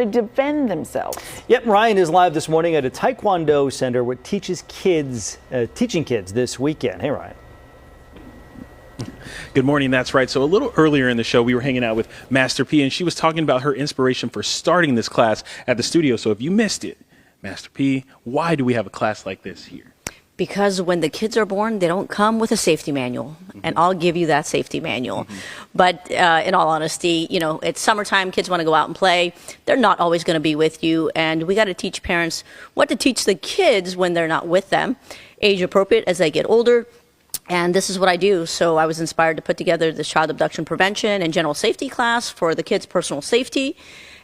to defend themselves. Yep, Ryan is live this morning at a Taekwondo center where teaching kids this weekend. Hey, Ryan. Good morning. That's right. So a little earlier in the show, we were hanging out with Master P, and she was talking about her inspiration for starting this class at the studio. So if you missed it, Master P, why do we have a class like this here? Because when the kids are born, they don't come with a safety manual, and I'll give you that safety manual. But in all honesty, you know, it's summertime, kids want to go out and play. They're not always going to be with you, and we got to teach parents what to teach the kids when they're not with them, age appropriate as they get older. And this is what I do. So I was inspired to put together this child abduction prevention and general safety class for the kids' personal safety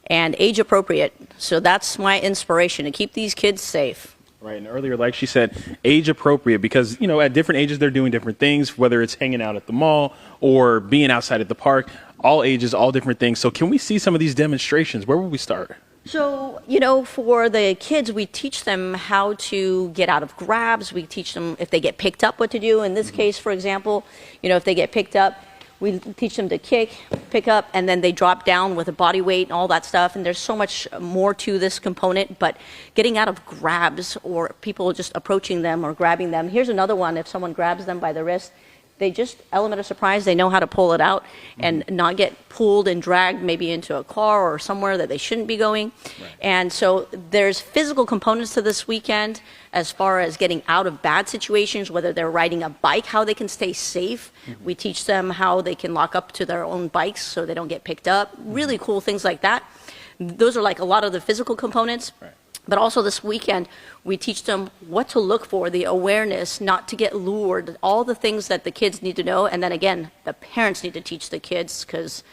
and age appropriate. So that's my inspiration, to keep these kids safe. Right, and earlier, like she said, age appropriate, because, you know, at different ages, they're doing different things, whether it's hanging out at the mall or being outside at the park, all ages, all different things. So can we see some of these demonstrations? Where would we start? So, you know, for the kids, we teach them how to get out of grabs. We teach them, if they get picked up, what to do. In this case, for example, you know, if they get picked up, we teach them to kick, pick up, and then they drop down with a body weight and all that stuff. And there's so much more to this component, but getting out of grabs or people just approaching them or grabbing them. Here's another one. If someone grabs them by the wrist, they just, element of surprise, they know how to pull it out and not get pulled and dragged maybe into a car or somewhere that they shouldn't be going. Right. And so there's physical components to this weekend as far as getting out of bad situations, whether they're riding a bike, how they can stay safe. We teach them how they can lock up to their own bikes so they don't get picked up. Really cool things like that. Those are like a lot of the physical components. Right. But also this weekend, we teach them what to look for, the awareness, not to get lured, all the things that the kids need to know. And then again, the parents need to teach the kids, because,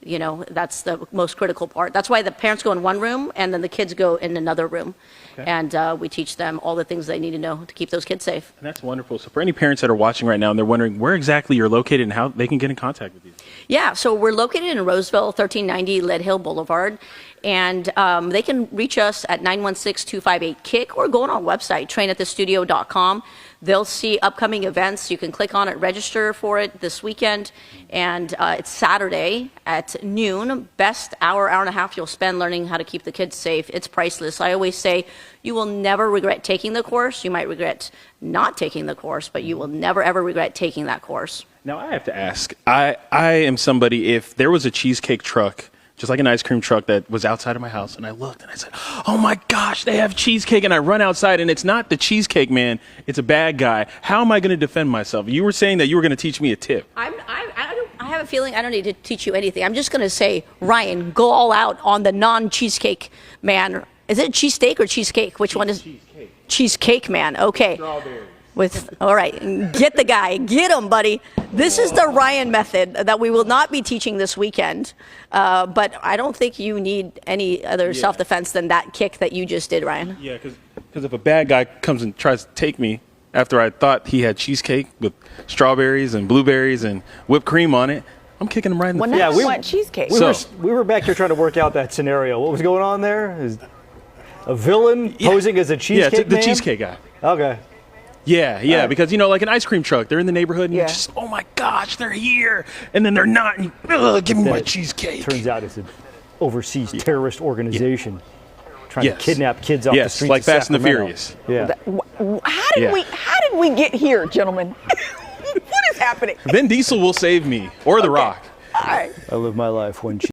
you know, that's the most critical part. That's why the parents go in one room and then the kids go in another room. Okay. And we teach them all the things they need to know to keep those kids safe. And that's wonderful. So for any parents that are watching right now and they're wondering where exactly you're located and how they can get in contact with you. Yeah, so we're located in Roseville, 1390 Lead Hill Boulevard. And they can reach us at 916-258-KICK or go on our website, trainatthestudio.com. They'll see upcoming events. You can click on it, register for it this weekend. And it's Saturday at noon. Best hour and a half you'll spend learning how to keep the kids safe. It's priceless. I always say you will never regret taking the course. You might regret not taking the course, but you will never, ever regret taking that course. Now, I have to ask, I am somebody, if there was a cheesecake truck, just like an ice cream truck that was outside of my house, and I looked and I said, oh my gosh, they have cheesecake, and I run outside and it's not the cheesecake man, it's a bad guy. How am I going to defend myself? You were saying that you were going to teach me a tip. I have a feeling I don't need to teach you anything. I'm just going to say, Ryan, go all out on the non-cheesecake man. Is it cheesesteak or cheesecake? Which one is? Cheesecake. Cheesecake man, okay. Strawberry. All right, get the guy, get him, buddy. This is the Ryan method that we will not be teaching this weekend, but I don't think you need any other self-defense than that kick that you just did, Ryan. Yeah, because if a bad guy comes and tries to take me after I thought he had cheesecake with strawberries and blueberries and whipped cream on it, I'm kicking him right in the face. Yeah, we want cheesecake. We were back here trying to work out that scenario. What was going on there? Is a villain posing as a cheesecake man? The cheesecake guy. Okay. Yeah, because, you know, like an ice cream truck, they're in the neighborhood, and you just, oh my gosh, they're here, and then they're not, and you, give me my cheesecake. Turns out it's an overseas terrorist organization trying to kidnap kids off the streets like of Fast and the Sacramento. Furious. Yeah. How did we get here, gentlemen? What is happening? Vin Diesel will save me, or The Rock. All right. I live my life one cheesecake.